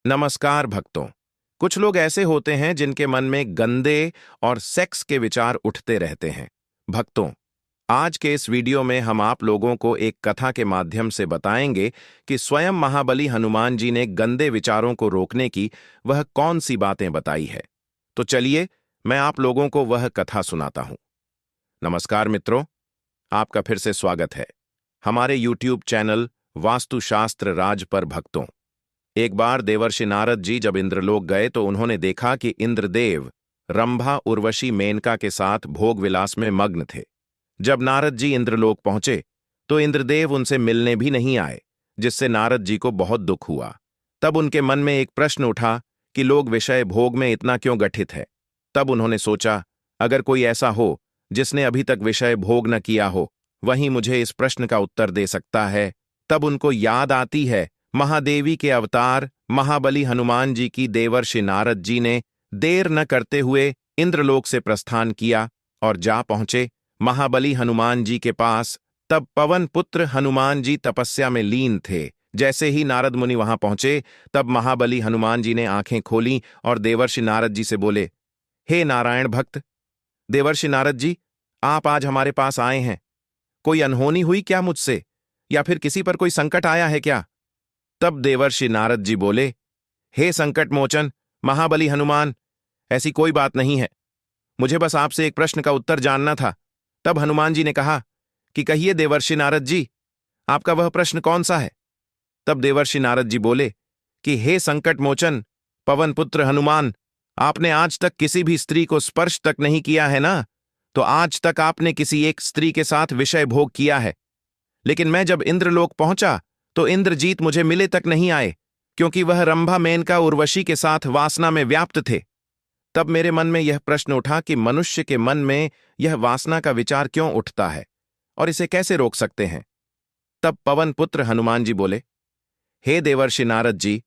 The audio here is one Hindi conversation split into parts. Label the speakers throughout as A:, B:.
A: नमस्कार भक्तों। कुछ लोग ऐसे होते हैं जिनके मन में गंदे और सेक्स के विचार उठते रहते हैं। भक्तों, आज के इस वीडियो में हम आप लोगों को एक कथा के माध्यम से बताएंगे कि स्वयं महाबली हनुमान जी ने गंदे विचारों को रोकने की वह कौन सी बातें बताई है। तो चलिए, मैं आप लोगों को वह कथा सुनाता हूं। नमस्कार मित्रों, आपका फिर से स्वागत है हमारे YouTube चैनल वास्तुशास्त्र राज पर। भक्तों, एक बार देवर्षि नारद जी जब इंद्रलोक गए तो उन्होंने देखा कि इंद्रदेव रंभा उर्वशी मेनका के साथ भोग विलास में मग्न थे। जब नारद जी इंद्रलोक पहुंचे तो इंद्रदेव उनसे मिलने भी नहीं आए, जिससे नारद जी को बहुत दुख हुआ। तब उनके मन में एक प्रश्न उठा कि लोग विषय भोग में इतना क्यों गठित है। तब उन्होंने सोचा, अगर कोई ऐसा हो जिसने अभी तक विषय भोग न किया हो, वही मुझे इस प्रश्न का उत्तर दे सकता है। तब उनको याद आती है महादेवी के अवतार महाबली हनुमान जी की। देवर्षि नारद जी ने देर न करते हुए इंद्रलोक से प्रस्थान किया और जा पहुंचे महाबली हनुमान जी के पास। तब पवन पुत्र हनुमान जी तपस्या में लीन थे। जैसे ही नारद मुनि वहां पहुंचे, तब महाबली हनुमान जी ने आंखें खोली और देवर्षि नारद जी से बोले, हे नारायण भक्त देवर्षि नारद जी, आप आज हमारे पास आए हैं। कोई अनहोनी हुई क्या मुझसे, या फिर किसी पर कोई संकट आया है क्या? तब देवर्षि नारद जी बोले, हे संकट मोचन महाबली हनुमान, ऐसी कोई बात नहीं है। मुझे बस आपसे एक प्रश्न का उत्तर जानना था। तब हनुमान जी ने कहा कि कहिए देवर्षि नारद जी, आपका वह प्रश्न कौन सा है? तब देवर्षि नारद जी बोले कि हे संकट मोचन पवन पुत्र हनुमान, आपने आज तक किसी भी स्त्री को स्पर्श तक नहीं किया है ना? तो आज तक आपने किसी एक स्त्री के साथ विषय भोग किया है। लेकिन मैं जब इंद्रलोक पहुंचा तो इंद्रजीत मुझे मिले तक नहीं आए, क्योंकि वह रंभा मेनका उर्वशी के साथ वासना में व्याप्त थे। तब मेरे मन में यह प्रश्न उठा कि मनुष्य के मन में यह वासना का विचार क्यों उठता है और इसे कैसे रोक सकते हैं। तब पवन पुत्र हनुमान जी बोले, हे देवर्षि नारद जी,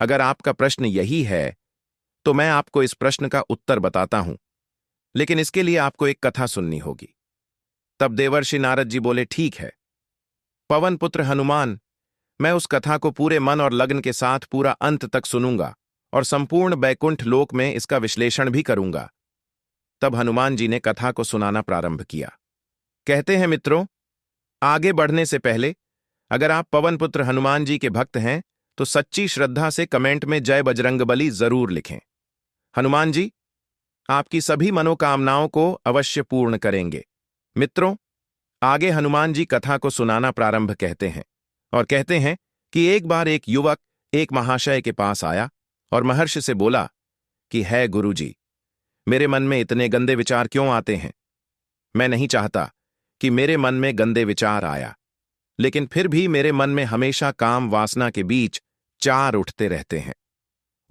A: अगर आपका प्रश्न यही है तो मैं आपको इस प्रश्न का उत्तर बताता हूं, लेकिन इसके लिए आपको एक कथा सुननी होगी। तब देवर्षि नारद जी बोले, ठीक है पवन पुत्र हनुमान, मैं उस कथा को पूरे मन और लगन के साथ पूरा अंत तक सुनूंगा और संपूर्ण बैकुंठ लोक में इसका विश्लेषण भी करूंगा। तब हनुमान जी ने कथा को सुनाना प्रारंभ किया। कहते हैं मित्रों, आगे बढ़ने से पहले अगर आप पवन पुत्र हनुमान जी के भक्त हैं तो सच्ची श्रद्धा से कमेंट में जय बजरंगबली जरूर लिखें। हनुमान जी आपकी सभी मनोकामनाओं को अवश्य पूर्ण करेंगे। मित्रों, आगे हनुमान जी कथा को सुनाना प्रारंभ कहते हैं और कहते हैं कि एक बार एक युवक एक महाशय के पास आया और महर्षि से बोला कि है गुरुजी, मेरे मन में इतने गंदे विचार क्यों आते हैं? मैं नहीं चाहता कि मेरे मन में गंदे विचार आया, लेकिन फिर भी मेरे मन में हमेशा काम वासना के बीच चार उठते रहते हैं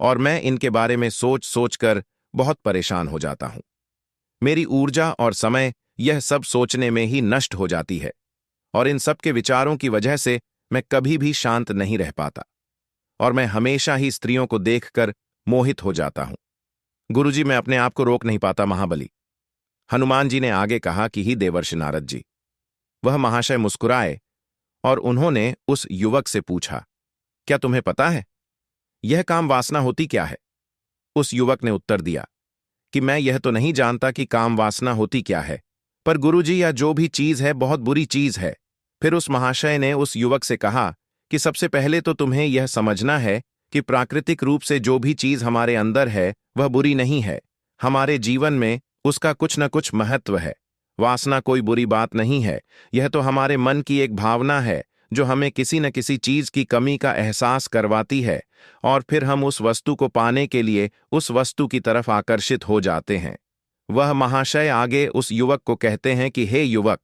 A: और मैं इनके बारे में सोच सोचकर बहुत परेशान हो जाता हूं। मेरी ऊर्जा और समय यह सब सोचने में ही नष्ट हो जाती है और इन सब के विचारों की वजह से मैं कभी भी शांत नहीं रह पाता और मैं हमेशा ही स्त्रियों को देखकर मोहित हो जाता हूं। गुरुजी, मैं अपने आप को रोक नहीं पाता महाबली। हनुमान जी ने आगे कहा कि ही देवर्षि नारद जी। वह महाशय मुस्कुराए और उन्होंने उस युवक से पूछा, क्या तुम्हें पता है यह काम वासना होती क्या है? उस युवक ने उत्तर दिया कि मैं यह तो नहीं जानता कि काम वासना होती क्या है, पर गुरुजी यह जो भी चीज है बहुत बुरी चीज है। फिर उस महाशय ने उस युवक से कहा कि सबसे पहले तो तुम्हें यह समझना है कि प्राकृतिक रूप से जो भी चीज हमारे अंदर है वह बुरी नहीं है। हमारे जीवन में उसका कुछ न कुछ महत्व है। वासना कोई बुरी बात नहीं है, यह तो हमारे मन की एक भावना है जो हमें किसी न किसी चीज की कमी का एहसास करवाती है और फिर हम उस वस्तु को पाने के लिए उस वस्तु की तरफ आकर्षित हो जाते हैं। वह महाशय आगे उस युवक को कहते हैं कि हे युवक,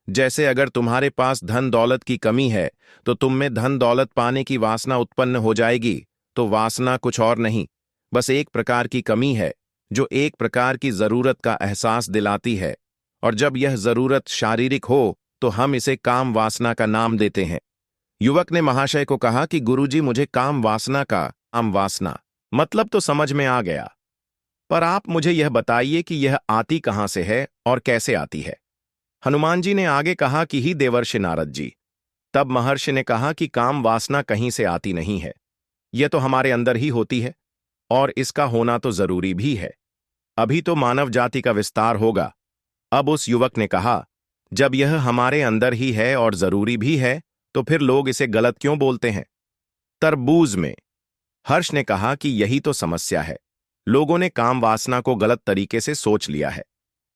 A: जैसे अगर तुम्हारे पास धन दौलत की कमी है तो तुम में धन दौलत पाने की वासना उत्पन्न हो जाएगी। तो वासना कुछ और नहीं, बस एक प्रकार की कमी है जो एक प्रकार की जरूरत का एहसास दिलाती है, और जब यह जरूरत शारीरिक हो तो हम इसे काम वासना का नाम देते हैं। युवक ने महाशय को कहा कि गुरुजी, मुझे काम वासना का काम वासना मतलब तो समझ में आ गया, पर आप मुझे यह बताइए कि यह आती कहां से है और कैसे आती है। हनुमान जी ने आगे कहा कि ही देवर्षि नारद जी। तब महर्षि ने कहा कि काम वासना कहीं से आती नहीं है, यह तो हमारे अंदर ही होती है और इसका होना तो जरूरी भी है। अभी तो मानव जाति का विस्तार होगा। अब उस युवक ने कहा, जब यह हमारे अंदर ही है और जरूरी भी है तो फिर लोग इसे गलत क्यों बोलते हैं? तरबूज में। हर्ष ने कहा कि यही तो समस्या है। लोगों ने काम वासना को गलत तरीके से सोच लिया है।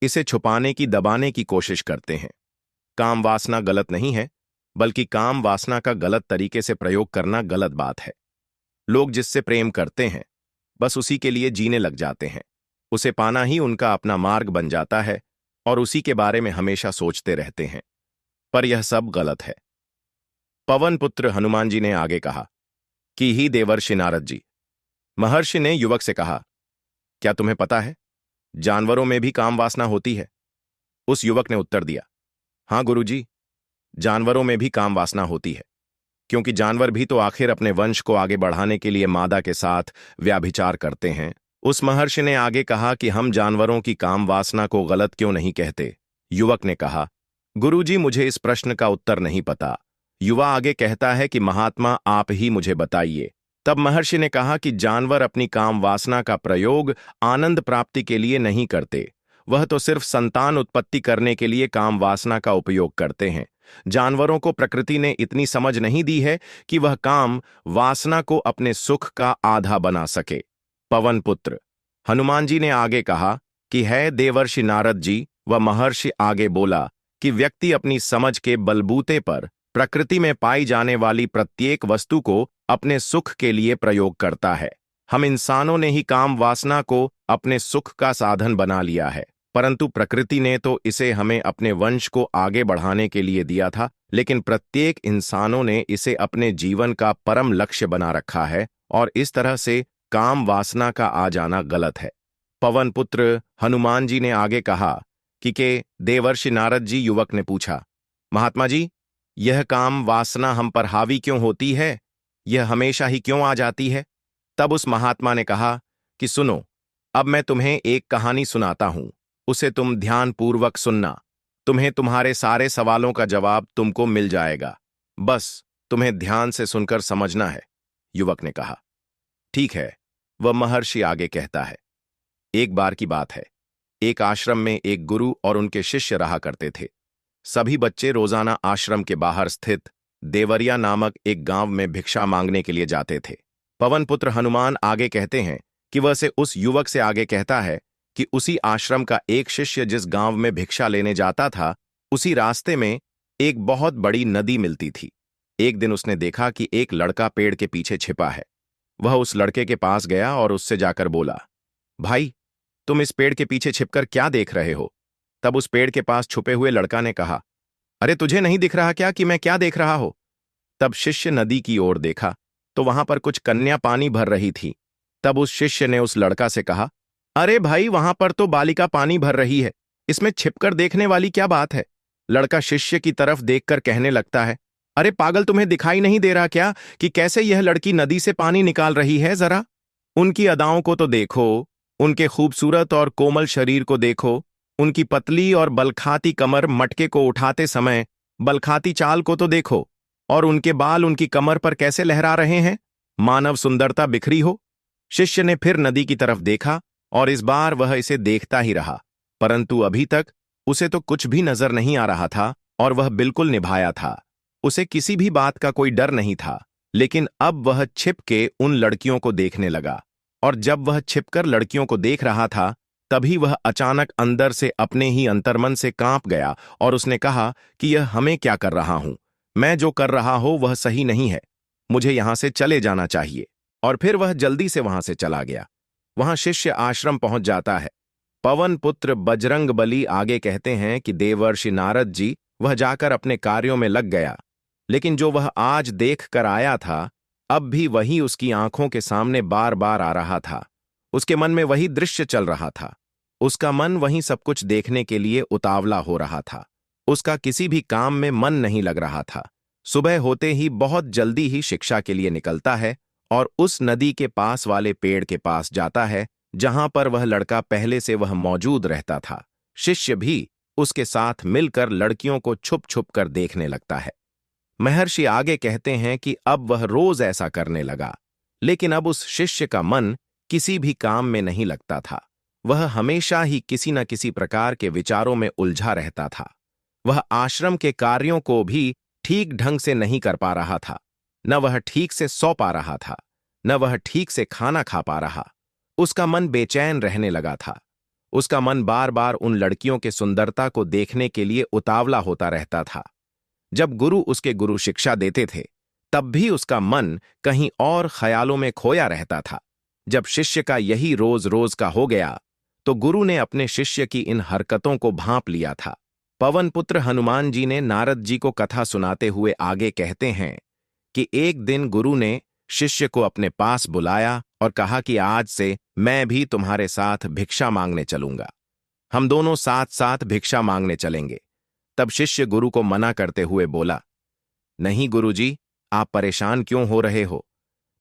A: इसे छुपाने की, दबाने की कोशिश करते हैं। काम वासना गलत नहीं है, बल्कि काम वासना का गलत तरीके से प्रयोग करना गलत बात है। लोग जिससे प्रेम करते हैं बस उसी के लिए जीने लग जाते हैं। उसे पाना ही उनका अपना मार्ग बन जाता है और उसी के बारे में हमेशा सोचते रहते हैं। पर यह सब गलत है। पवन पुत्र हनुमान जी ने आगे कहा कि ही देवर्षि नारद जी। महर्षि ने युवक से कहा, क्या तुम्हें पता है जानवरों में भी काम वासना होती है? उस युवक ने उत्तर दिया, हाँ गुरुजी, जानवरों में भी काम वासना होती है, क्योंकि जानवर भी तो आखिर अपने वंश को आगे बढ़ाने के लिए मादा के साथ व्याभिचार करते हैं। उस महर्षि ने आगे कहा कि हम जानवरों की काम वासना को गलत क्यों नहीं कहते? युवक ने कहा, गुरुजी, मुझे इस प्रश्न का उत्तर नहीं पता। युवा आगे कहता है कि महात्मा आप ही मुझे बताइए। तब महर्षि ने कहा कि जानवर अपनी काम वासना का प्रयोग आनंद प्राप्ति के लिए नहीं करते। वह तो सिर्फ संतान उत्पत्ति करने के लिए काम वासना का उपयोग करते हैं। जानवरों को प्रकृति ने इतनी समझ नहीं दी है कि वह काम वासना को अपने सुख का आधा बना सके। पवन पुत्र हनुमान जी ने आगे कहा कि है देवर्षि नारद जी। वह महर्षि आगे बोला कि व्यक्ति अपनी समझ के बलबूते पर प्रकृति में पाई जाने वाली प्रत्येक वस्तु को अपने सुख के लिए प्रयोग करता है। हम इंसानों ने ही काम वासना को अपने सुख का साधन बना लिया है, परंतु प्रकृति ने तो इसे हमें अपने वंश को आगे बढ़ाने के लिए दिया था। लेकिन प्रत्येक इंसानों ने इसे अपने जीवन का परम लक्ष्य बना रखा है और इस तरह से काम वासना का आ जाना गलत है। पवन पुत्र हनुमान जी ने आगे कहा कि के देवर्षि नारद जी। युवक ने पूछा, महात्मा जी, यह काम वासना हम पर हावी क्यों होती है? यह हमेशा ही क्यों आ जाती है? तब उस महात्मा ने कहा कि सुनो, अब मैं तुम्हें एक कहानी सुनाता हूं, उसे तुम ध्यानपूर्वक सुनना। तुम्हें तुम्हारे सारे सवालों का जवाब तुमको मिल जाएगा, बस तुम्हें ध्यान से सुनकर समझना है। युवक ने कहा, ठीक है। वह महर्षि आगे कहता है, एक बार की बात है, एक आश्रम में एक गुरु और उनके शिष्य रहा करते थे। सभी बच्चे रोजाना आश्रम के बाहर स्थित देवरिया नामक एक गांव में भिक्षा मांगने के लिए जाते थे। पवन पुत्र हनुमान आगे कहते हैं कि वह से उस युवक से आगे कहता है कि उसी आश्रम का एक शिष्य जिस गांव में भिक्षा लेने जाता था, उसी रास्ते में एक बहुत बड़ी नदी मिलती थी। एक दिन उसने देखा कि एक लड़का पेड़ के पीछे छिपा है। वह उस लड़के के पास गया और उससे जाकर बोला, भाई, तुम इस पेड़ के पीछे छिपकर क्या देख रहे हो? तब उस पेड़ के पास छुपे हुए लड़का ने कहा, अरे तुझे नहीं दिख रहा क्या कि मैं क्या देख रहा हूं? तब शिष्य नदी की ओर देखा तो वहां पर कुछ कन्या पानी भर रही थी। तब उस शिष्य ने उस लड़का से कहा, अरे भाई, वहां पर तो बालिका पानी भर रही है, इसमें छिपकर देखने वाली क्या बात है? लड़का शिष्य की तरफ देखकर कहने लगता है, अरे पागल, तुम्हें दिखाई नहीं दे रहा क्या कि कैसे यह लड़की नदी से पानी निकाल रही है? जरा उनकी अदाओं को तो देखो, उनके खूबसूरत और कोमल शरीर को देखो, उनकी पतली और बलखाती कमर मटके को उठाते समय बलखाती चाल को तो देखो, और उनके बाल उनकी कमर पर कैसे लहरा रहे हैं, मानव सुंदरता बिखरी हो। शिष्य ने फिर नदी की तरफ देखा और इस बार वह इसे देखता ही रहा, परंतु अभी तक उसे तो कुछ भी नजर नहीं आ रहा था और वह बिल्कुल निभाया था। उसे किसी भी बात का कोई डर नहीं था। लेकिन अब वह छिप के उन लड़कियों को देखने लगा, और जब वह छिपकर लड़कियों को देख रहा था तभी वह अचानक अंदर से अपने ही अंतर्मन से कांप गया और उसने कहा कि यह हमें क्या कर रहा हूं? मैं जो कर रहा हूं वह सही नहीं है, मुझे यहां से चले जाना चाहिए। और फिर वह जल्दी से वहां से चला गया। वहां शिष्य आश्रम पहुंच जाता है। पवन पुत्र बजरंग बली आगे कहते हैं कि देवर्षि नारद जी, वह जाकर अपने कार्यों में लग गया, लेकिन जो वह आज देख कर आया था अब भी वही उसकी आंखों के सामने बार बार आ रहा था। उसके मन में वही दृश्य चल रहा था। उसका मन वही सब कुछ देखने के लिए उतावला हो रहा था। उसका किसी भी काम में मन नहीं लग रहा था। सुबह होते ही बहुत जल्दी ही शिक्षा के लिए निकलता है और उस नदी के पास वाले पेड़ के पास जाता है जहां पर वह लड़का पहले से वह मौजूद रहता था। शिष्य भी उसके साथ मिलकर लड़कियों को छुप छुप कर देखने लगता है। महर्षि आगे कहते हैं कि अब वह रोज ऐसा करने लगा, लेकिन अब उस शिष्य का मन किसी भी काम में नहीं लगता था। वह हमेशा ही किसी न किसी प्रकार के विचारों में उलझा रहता था। वह आश्रम के कार्यों को भी ठीक ढंग से नहीं कर पा रहा था। न वह ठीक से सो पा रहा था, न वह ठीक से खाना खा पा रहा। उसका मन बेचैन रहने लगा था। उसका मन बार बार उन लड़कियों के सुंदरता को देखने के लिए उतावला होता रहता था। जब गुरु उसके गुरु शिक्षा देते थे, तब भी उसका मन कहीं और ख्यालों में खोया रहता था। जब शिष्य का यही रोज रोज का हो गया, तो गुरु ने अपने शिष्य की इन हरकतों को भांप लिया था। पवन पुत्र हनुमान जी ने नारद जी को कथा सुनाते हुए आगे कहते हैं कि एक दिन गुरु ने शिष्य को अपने पास बुलाया और कहा कि आज से मैं भी तुम्हारे साथ भिक्षा मांगने चलूंगा। हम दोनों साथ साथ भिक्षा मांगने चलेंगे। तब शिष्य गुरु को मना करते हुए बोला, नहीं गुरुजी, आप परेशान क्यों हो रहे हो?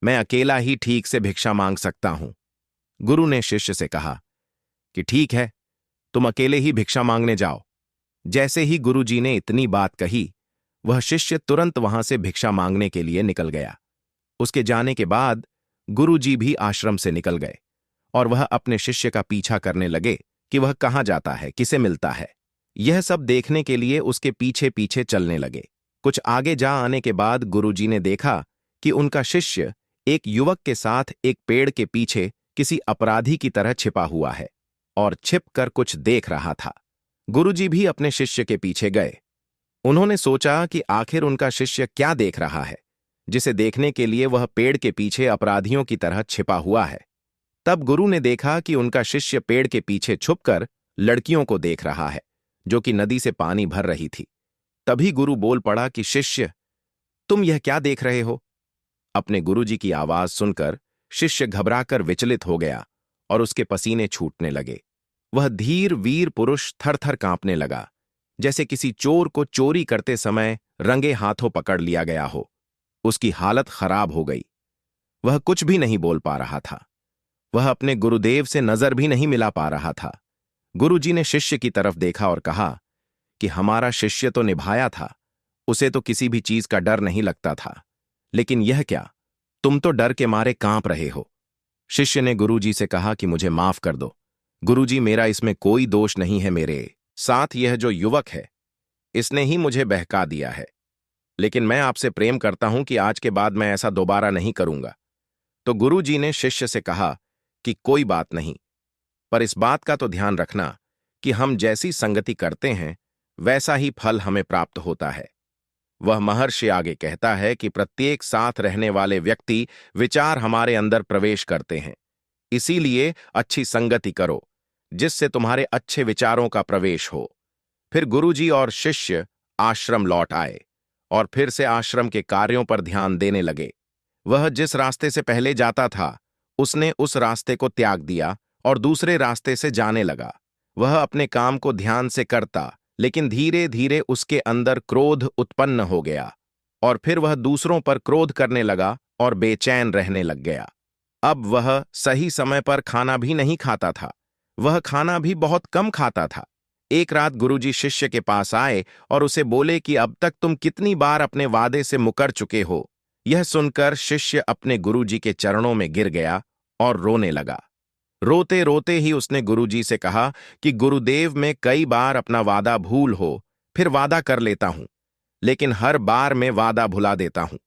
A: मैं अकेला ही ठीक से भिक्षा मांग सकता हूं। गुरु ने शिष्य से कहा कि ठीक है, तुम अकेले ही भिक्षा मांगने जाओ। जैसे ही गुरुजी ने इतनी बात कही, वह शिष्य तुरंत वहां से भिक्षा मांगने के लिए निकल गया। उसके जाने के बाद गुरुजी भी आश्रम से निकल गए और वह अपने शिष्य का पीछा करने लगे कि वह कहाँ जाता है, किसे मिलता है। यह सब देखने के लिए उसके पीछे पीछे चलने लगे। कुछ आगे जा आने के बाद गुरुजी ने देखा कि उनका शिष्य एक युवक के साथ एक पेड़ के पीछे किसी अपराधी की तरह छिपा हुआ है और छिपकर कुछ देख रहा था। गुरुजी भी अपने शिष्य के पीछे गए। उन्होंने सोचा कि आखिर उनका शिष्य क्या देख रहा है, जिसे देखने के लिए वह पेड़ के पीछे अपराधियों की तरह छिपा हुआ है। तब गुरु ने देखा कि उनका शिष्य पेड़ के पीछे छुपकर लड़कियों को देख रहा है, जो कि नदी से पानी भर रही थी। तभी गुरु बोल पड़ा कि शिष्य, तुम यह क्या देख रहे हो? अपने गुरुजी की आवाज सुनकर शिष्य घबराकर विचलित हो गया और उसके पसीने छूटने लगे। वह धीर वीर पुरुष थर-थर कांपने लगा, जैसे किसी चोर को चोरी करते समय रंगे हाथों पकड़ लिया गया हो। उसकी हालत खराब हो गई। वह कुछ भी नहीं बोल पा रहा था। वह अपने गुरुदेव से नजर भी नहीं मिला पा रहा था। गुरुजी ने शिष्य की तरफ देखा और कहा कि हमारा शिष्य तो निभाया था, उसे तो किसी भी चीज का डर नहीं लगता था, लेकिन यह क्या, तुम तो डर के मारे कांप रहे हो। शिष्य ने गुरुजी से कहा कि मुझे माफ कर दो गुरुजी, मेरा इसमें कोई दोष नहीं है। मेरे साथ यह जो युवक है, इसने ही मुझे बहका दिया है, लेकिन मैं आपसे प्रेम करता हूं कि आज के बाद मैं ऐसा दोबारा नहीं करूंगा। तो गुरुजी ने शिष्य से कहा कि कोई बात नहीं, पर इस बात का तो ध्यान रखना कि हम जैसी संगति करते हैं, वैसा ही फल हमें प्राप्त होता है। वह महर्षि आगे कहता है कि प्रत्येक साथ रहने वाले व्यक्ति विचार हमारे अंदर प्रवेश करते हैं। इसीलिए अच्छी संगति करो, जिससे तुम्हारे अच्छे विचारों का प्रवेश हो। फिर गुरुजी और शिष्य आश्रम लौट आए और फिर से आश्रम के कार्यों पर ध्यान देने लगे। वह जिस रास्ते से पहले जाता था, उसने उस रास्ते को त्याग दिया और दूसरे रास्ते से जाने लगा। वह अपने काम को ध्यान से करता, लेकिन धीरे धीरे उसके अंदर क्रोध उत्पन्न हो गया और फिर वह दूसरों पर क्रोध करने लगा और बेचैन रहने लग गया। अब वह सही समय पर खाना भी नहीं खाता था। वह खाना भी बहुत कम खाता था। एक रात गुरुजी शिष्य के पास आए और उसे बोले कि अब तक तुम कितनी बार अपने वादे से मुकर चुके हो। यह सुनकर शिष्य अपने गुरुजी के चरणों में गिर गया और रोने लगा। रोते रोते ही उसने गुरुजी से कहा कि गुरुदेव, मैं कई बार अपना वादा भूल हो फिर वादा कर लेता हूं, लेकिन हर बार मैं वादा भुला देता हूं।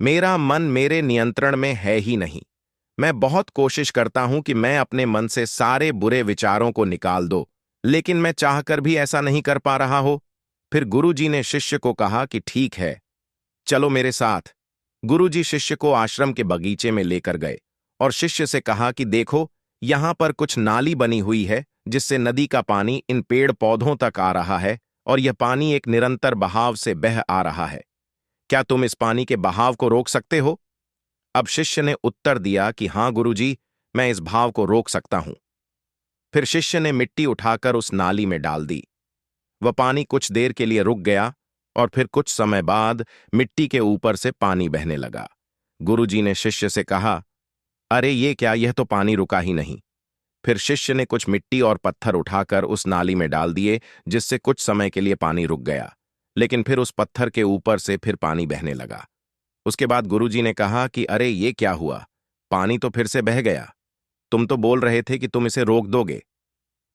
A: मेरा मन मेरे नियंत्रण में है ही नहीं। मैं बहुत कोशिश करता हूं कि मैं अपने मन से सारे बुरे विचारों को निकाल दो, लेकिन मैं चाहकर भी ऐसा नहीं कर पा रहा हो। फिर गुरुजी ने शिष्य को कहा कि ठीक है, चलो मेरे साथ। गुरुजी शिष्य को आश्रम के बगीचे में लेकर गए और शिष्य से कहा कि देखो, यहां पर कुछ नाली बनी हुई है, जिससे नदी का पानी इन पेड़ पौधों तक आ रहा है और यह पानी एक निरंतर बहाव से बह आ रहा है। क्या तुम इस पानी के बहाव को रोक सकते हो? अब शिष्य ने उत्तर दिया कि हां गुरुजी, मैं इस भाव को रोक सकता हूं। फिर शिष्य ने मिट्टी उठाकर उस नाली में डाल दी। वह पानी कुछ देर के लिए रुक गया और फिर कुछ समय बाद मिट्टी के ऊपर से पानी बहने लगा। गुरुजी ने शिष्य से कहा, अरे ये क्या, यह तो पानी रुका ही नहीं। फिर शिष्य ने कुछ मिट्टी और पत्थर उठाकर उस नाली में डाल दिए, जिससे कुछ समय के लिए पानी रुक गया, लेकिन फिर उस पत्थर के ऊपर से फिर पानी बहने लगा। उसके बाद गुरुजी ने कहा कि अरे ये क्या हुआ, पानी तो फिर से बह गया। तुम तो बोल रहे थे कि तुम इसे रोक दोगे।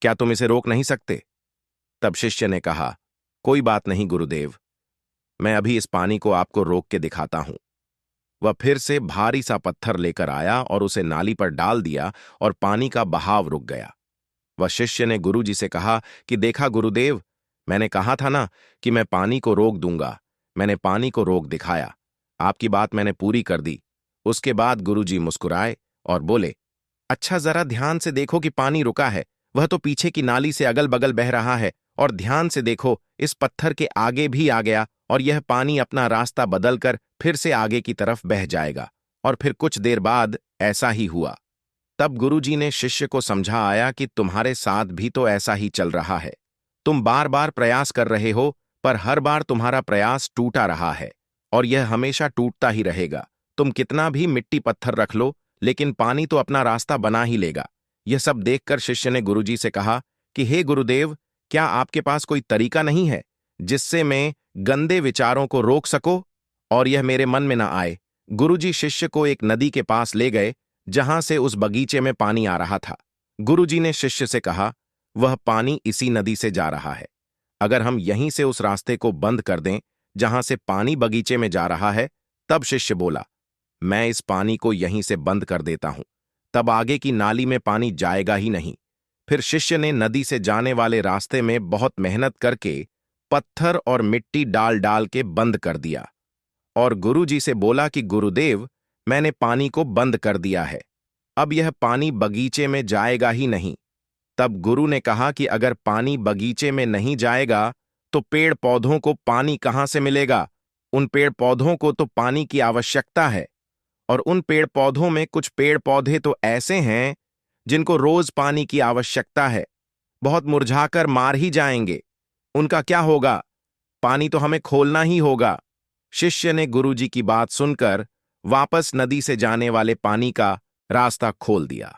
A: क्या तुम इसे रोक नहीं सकते? तब शिष्य ने कहा, कोई बात नहीं गुरुदेव, मैं अभी इस पानी को आपको रोक के दिखाता हूं। वह फिर से भारी सा पत्थर लेकर आया और उसे नाली पर डाल दिया और पानी का बहाव रुक गया। वह शिष्य ने गुरुजी से कहा कि देखा गुरुदेव, मैंने कहा था ना कि मैं पानी को रोक दूंगा। मैंने पानी को रोक दिखाया। आपकी बात मैंने पूरी कर दी। उसके बाद गुरुजी मुस्कुराए और बोले, अच्छा जरा ध्यान से देखो कि पानी रुका है। वह तो पीछे की नाली से अगल बगल बह रहा है। और ध्यान से देखो, इस पत्थर के आगे भी आ गया और यह पानी अपना रास्ता बदलकर फिर से आगे की तरफ बह जाएगा। और फिर कुछ देर बाद ऐसा ही हुआ। तब गुरुजी ने शिष्य को समझा आया कि तुम्हारे साथ भी तो ऐसा ही चल रहा है। तुम बार बार प्रयास कर रहे हो, पर हर बार तुम्हारा प्रयास टूटा रहा है और यह हमेशा टूटता ही रहेगा। तुम कितना भी मिट्टी पत्थर रख लो, लेकिन पानी तो अपना रास्ता बना ही लेगा। यह सब देखकर शिष्य ने गुरुजी से कहा कि हे गुरुदेव, क्या आपके पास कोई तरीका नहीं है जिससे मैं गंदे विचारों को रोक सको और यह मेरे मन में न आए? गुरुजी शिष्य को एक नदी के पास ले गए जहां से उस बगीचे में पानी आ रहा था। गुरुजी ने शिष्य से कहा, वह पानी इसी नदी से जा रहा है। अगर हम यहीं से उस रास्ते को बंद कर दें जहां से पानी बगीचे में जा रहा है। तब शिष्य बोला, मैं इस पानी को यहीं से बंद कर देता हूं, तब आगे की नाली में पानी जाएगा ही नहीं। फिर शिष्य ने नदी से जाने वाले रास्ते में बहुत मेहनत करके पत्थर और मिट्टी डाल डाल के बंद कर दिया और गुरुजी से बोला कि गुरुदेव, मैंने पानी को बंद कर दिया है, अब यह पानी बगीचे में जाएगा ही नहीं। तब गुरु ने कहा कि अगर पानी बगीचे में नहीं जाएगा तो पेड़ पौधों को पानी कहां से मिलेगा? उन पेड़ पौधों को तो पानी की आवश्यकता है और उन पेड़ पौधों में कुछ पेड़ पौधे तो ऐसे हैं जिनको रोज पानी की आवश्यकता है, बहुत मुरझाकर मार ही जाएंगे। उनका क्या होगा? पानी तो हमें खोलना ही होगा। शिष्य ने गुरुजी की बात सुनकर वापस नदी से जाने वाले पानी का रास्ता खोल दिया।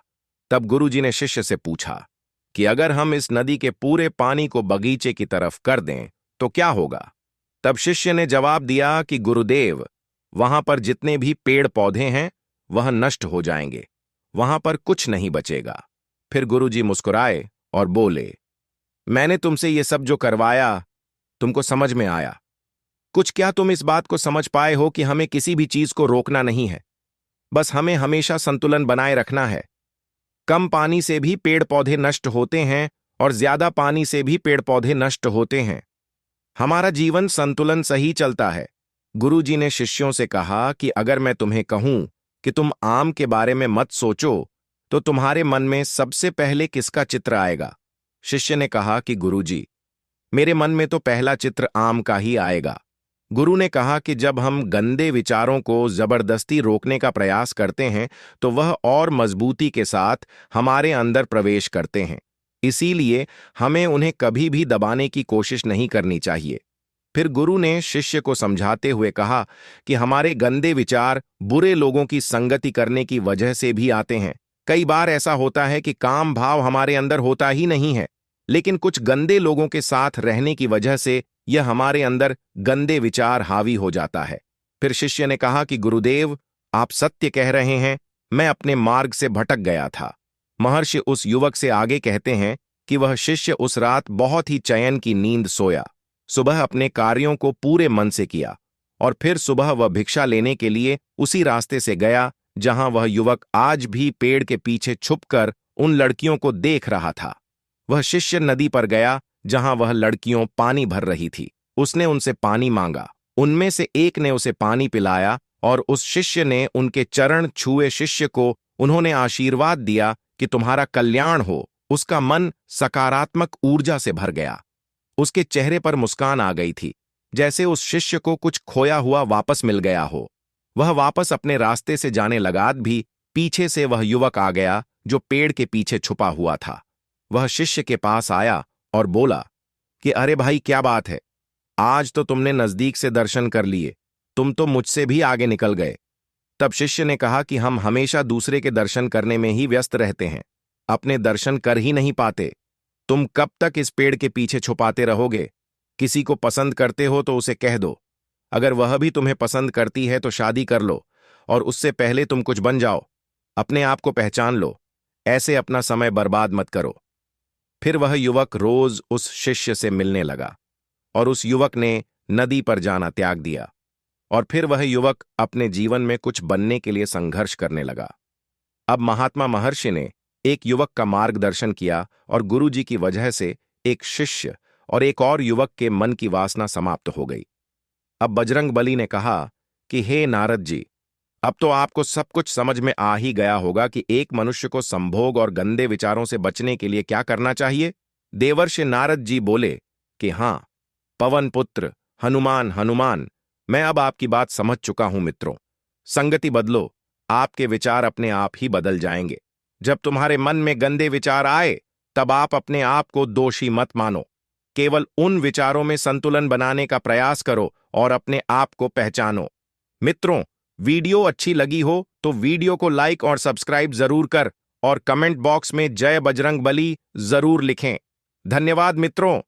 A: तब गुरुजी ने शिष्य से पूछा कि अगर हम इस नदी के पूरे पानी को बगीचे की तरफ कर दें तो क्या होगा? तब शिष्य ने जवाब दिया कि गुरुदेव, वहां पर जितने भी पेड़ पौधे हैं वह नष्ट हो जाएंगे, वहां पर कुछ नहीं बचेगा। फिर गुरुजी मुस्कुराए और बोले, मैंने तुमसे ये सब जो करवाया तुमको समझ में आया? कुछ क्या तुम इस बात को समझ पाए हो कि हमें किसी भी चीज को रोकना नहीं है, बस हमें हमेशा संतुलन बनाए रखना है। कम पानी से भी पेड़ पौधे नष्ट होते हैं और ज्यादा पानी से भी पेड़ पौधे नष्ट होते हैं। हमारा जीवन संतुलन सही चलता है। गुरुजी ने शिष्यों से कहा कि अगर मैं तुम्हें कहूं कि तुम आम के बारे में मत सोचो तो तुम्हारे मन में सबसे पहले किसका चित्र आएगा? शिष्य ने कहा कि गुरुजी, मेरे मन में तो पहला चित्र आम का ही आएगा। गुरु ने कहा कि जब हम गंदे विचारों को जबरदस्ती रोकने का प्रयास करते हैं तो वह और मजबूती के साथ हमारे अंदर प्रवेश करते हैं, इसीलिए हमें उन्हें कभी भी दबाने की कोशिश नहीं करनी चाहिए। फिर गुरु ने शिष्य को समझाते हुए कहा कि हमारे गंदे विचार बुरे लोगों की संगति करने की वजह से भी आते हैं। कई बार ऐसा होता है कि काम भाव हमारे अंदर होता ही नहीं है, लेकिन कुछ गंदे लोगों के साथ रहने की वजह से यह हमारे अंदर गंदे विचार हावी हो जाता है। फिर शिष्य ने कहा कि गुरुदेव, आप सत्य कह रहे हैं, मैं अपने मार्ग से भटक गया था। महर्षि उस युवक से आगे कहते हैं कि वह शिष्य उस रात बहुत ही चैन की नींद सोया, सुबह अपने कार्यों को पूरे मन से किया और फिर सुबह वह भिक्षा लेने के लिए उसी रास्ते से गया जहां वह युवक आज भी पेड़ के पीछे छुपकर उन लड़कियों को देख रहा था। वह शिष्य नदी पर गया जहां वह लड़कियों पानी भर रही थी। उसने उनसे पानी मांगा। उनमें से एक ने उसे पानी पिलाया और उस शिष्य ने उनके चरण छुए शिष्य को उन्होंने आशीर्वाद दिया कि तुम्हारा कल्याण हो। उसका मन सकारात्मक ऊर्जा से भर गया। उसके चेहरे पर मुस्कान आ गई थी, जैसे उस शिष्य को कुछ खोया हुआ वापस मिल गया हो। वह वापस अपने रास्ते से जाने लगा भी पीछे से वह युवक आ गया जो पेड़ के पीछे छुपा हुआ था। वह शिष्य के पास आया और बोला कि अरे भाई, क्या बात है, आज तो तुमने नजदीक से दर्शन कर लिए, तुम तो मुझसे भी आगे निकल गए। तब शिष्य ने कहा कि हम हमेशा दूसरे के दर्शन करने में ही व्यस्त रहते हैं, अपने दर्शन कर ही नहीं पाते। तुम कब तक इस पेड़ के पीछे छुपाते रहोगे? किसी को पसंद करते हो तो उसे कह दो, अगर वह भी तुम्हें पसंद करती है तो शादी कर लो और उससे पहले तुम कुछ बन जाओ। अपने आप को पहचान लो, ऐसे अपना समय बर्बाद मत करो। फिर वह युवक रोज उस शिष्य से मिलने लगा और उस युवक ने नदी पर जाना त्याग दिया। और फिर वह युवक अपने जीवन में कुछ बनने के लिए संघर्ष करने लगा। अब महात्मा महर्षि ने एक युवक का मार्गदर्शन किया और गुरुजी की वजह से एक शिष्य और एक और युवक के मन की वासना समाप्त हो गई। अब बजरंगबली ने कहा कि हे नारद जी, अब तो आपको सब कुछ समझ में आ ही गया होगा कि एक मनुष्य को संभोग और गंदे विचारों से बचने के लिए क्या करना चाहिए। देवर्षि नारद जी बोले कि हां, पवन पुत्र हनुमान हनुमान, मैं अब आपकी बात समझ चुका हूं मित्रों। संगति बदलो, आपके विचार अपने आप ही बदल जाएंगे। जब तुम्हारे मन में गंदे विचार आए, तब आप अपने आप को दोषी मत मानो। केवल उन विचारों में संतुलन बनाने का प्रयास करो और अपने आप को पहचानो। मित्रों, वीडियो अच्छी लगी हो तो वीडियो को लाइक और सब्सक्राइब जरूर कर और कमेंट बॉक्स में जय बजरंगबली जरूर लिखें। धन्यवाद मित्रों।